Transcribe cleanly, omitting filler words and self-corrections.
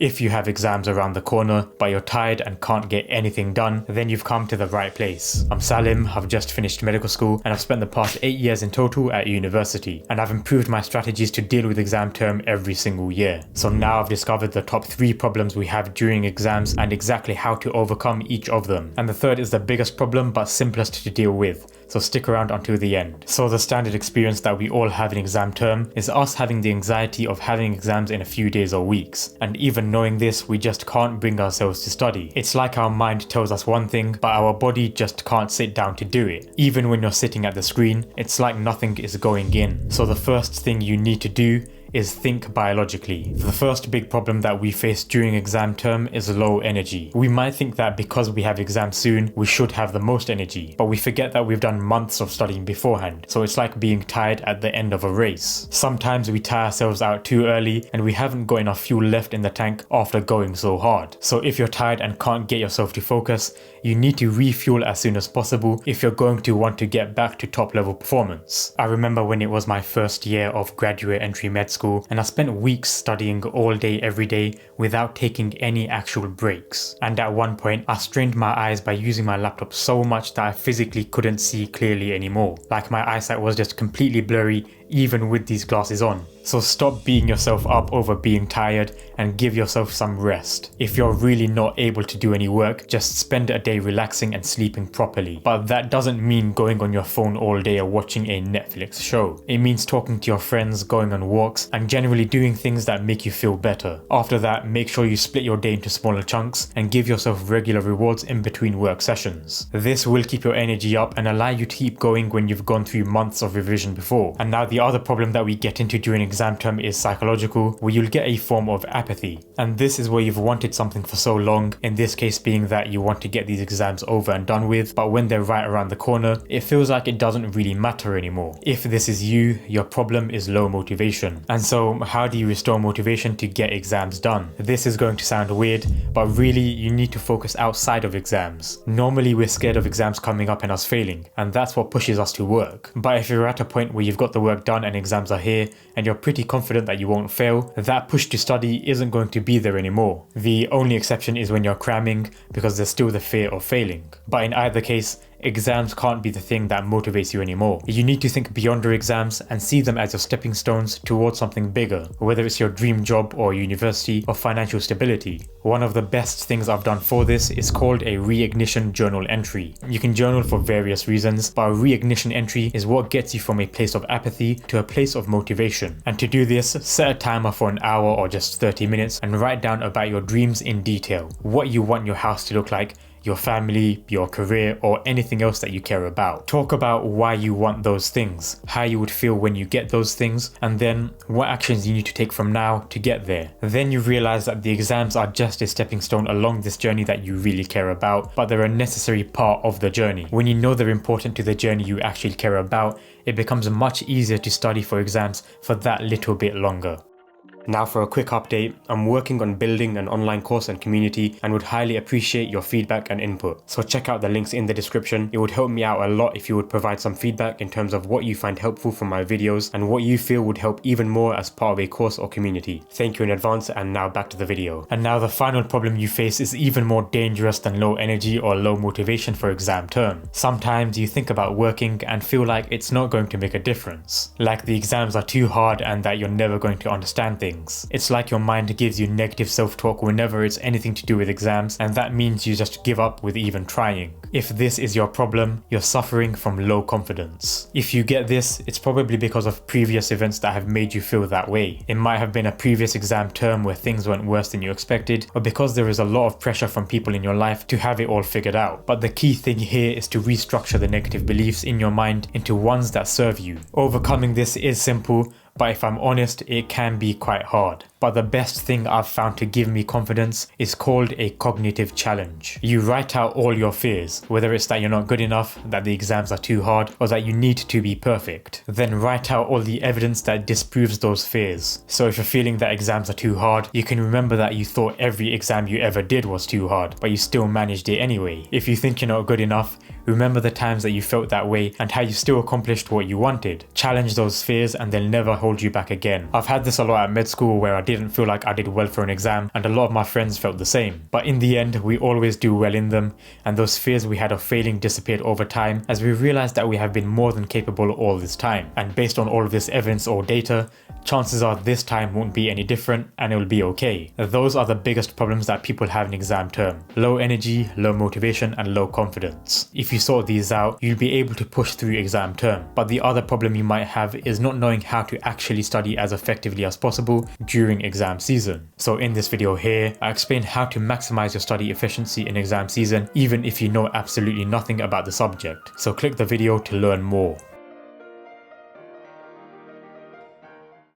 If you have exams around the corner, but you're tired and can't get anything done, then you've come to the right place. I'm Salim, I've just finished medical school, and I've spent the past 8 years in total at university, and I've improved my strategies to deal with exam term every single year. So now I've discovered the top 3 problems we have during exams and exactly how to overcome each of them. And the third is the biggest problem but simplest to deal with, so stick around until the end. So the standard experience that we all have in exam term is us having the anxiety of having exams in a few days or weeks, and even knowing this, we just can't bring ourselves to study. It's like our mind tells us one thing, but our body just can't sit down to do it. Even when you're sitting at the screen, it's like nothing is going in. So the first thing you need to do is think biologically. The first big problem that we face during exam term is low energy. We might think that because we have exams soon, we should have the most energy, but we forget that we've done months of studying beforehand, so it's like being tired at the end of a race. Sometimes we tire ourselves out too early and we haven't got enough fuel left in the tank after going so hard. So if you're tired and can't get yourself to focus, you need to refuel as soon as possible if you're going to want to get back to top level performance. I remember when it was my first year of graduate entry med school, and I spent weeks studying all day every day without taking any actual breaks. And at one point I strained my eyes by using my laptop so much that I physically couldn't see clearly anymore. Like my eyesight was just completely blurry even with these glasses on. So stop beating yourself up over being tired and give yourself some rest. If you're really not able to do any work, just spend a day relaxing and sleeping properly. But that doesn't mean going on your phone all day or watching a Netflix show. It means talking to your friends, going on walks, and generally doing things that make you feel better. After that, make sure you split your day into smaller chunks and give yourself regular rewards in between work sessions. This will keep your energy up and allow you to keep going when you've gone through months of revision before. And now the other problem that we get into during exam term is psychological, where you'll get a form of apathy. And this is where you've wanted something for so long, in this case being that you want to get these exams over and done with, but when they're right around the corner, it feels like it doesn't really matter anymore. If this is you, your problem is low motivation. And so how do you restore motivation to get exams done? This is going to sound weird, but really you need to focus outside of exams. Normally we're scared of exams coming up and us failing, and that's what pushes us to work. But if you're at a point where you've got the work done and exams are here and you're pretty confident that you won't fail, that push to study isn't going to be there anymore. The only exception is when you're cramming, because there's still the fear of failing. But in either case, exams can't be the thing that motivates you anymore. You need to think beyond your exams and see them as your stepping stones towards something bigger, whether it's your dream job or university or financial stability. One of the best things I've done for this is called a reignition journal entry. You can journal for various reasons, but a reignition entry is what gets you from a place of apathy to a place of motivation. And to do this, set a timer for an hour or just 30 minutes and write down about your dreams in detail. What you want your house to look like, your family, your career, or anything else that you care about. Talk about why you want those things, how you would feel when you get those things, and then what actions you need to take from now to get there. Then you realize that the exams are just a stepping stone along this journey that you really care about, but they're a necessary part of the journey. When you know they're important to the journey you actually care about, it becomes much easier to study for exams for that little bit longer. Now for a quick update, I'm working on building an online course and community and would highly appreciate your feedback and input. So check out the links in the description. It would help me out a lot if you would provide some feedback in terms of what you find helpful from my videos and what you feel would help even more as part of a course or community. Thank you in advance, and now back to the video. And now the final problem you face is even more dangerous than low energy or low motivation for exam term. Sometimes you think about working and feel like it's not going to make a difference. Like the exams are too hard and that you're never going to understand things. It's like your mind gives you negative self-talk whenever it's anything to do with exams, and that means you just give up with even trying. If this is your problem, you're suffering from low confidence. If you get this, it's probably because of previous events that have made you feel that way. It might have been a previous exam term where things went worse than you expected, or because there is a lot of pressure from people in your life to have it all figured out. But the key thing here is to restructure the negative beliefs in your mind into ones that serve you. Overcoming this is simple, but if I'm honest, it can be quite hard. But the best thing I've found to give me confidence is called a cognitive challenge. You write out all your fears, whether it's that you're not good enough, that the exams are too hard, or that you need to be perfect. Then write out all the evidence that disproves those fears. So if you're feeling that exams are too hard, you can remember that you thought every exam you ever did was too hard, but you still managed it anyway. If you think you're not good enough, remember the times that you felt that way and how you still accomplished what you wanted. Challenge those fears and they'll never hold you back again. I've had this a lot at med school where I didn't feel like I did well for an exam, and a lot of my friends felt the same. But in the end, we always do well in them, and those fears we had of failing disappeared over time as we realized that we have been more than capable all this time. And based on all of this evidence or data, chances are this time won't be any different and it will be okay. Those are the biggest problems that people have in exam term: low energy, low motivation, and low confidence. If you sort these out, you'll be able to push through exam term. But the other problem you might have is not knowing how to actually study as effectively as possible during exam season. So in this video here, I explain how to maximize your study efficiency in exam season even if you know absolutely nothing about the subject. So click the video to learn more.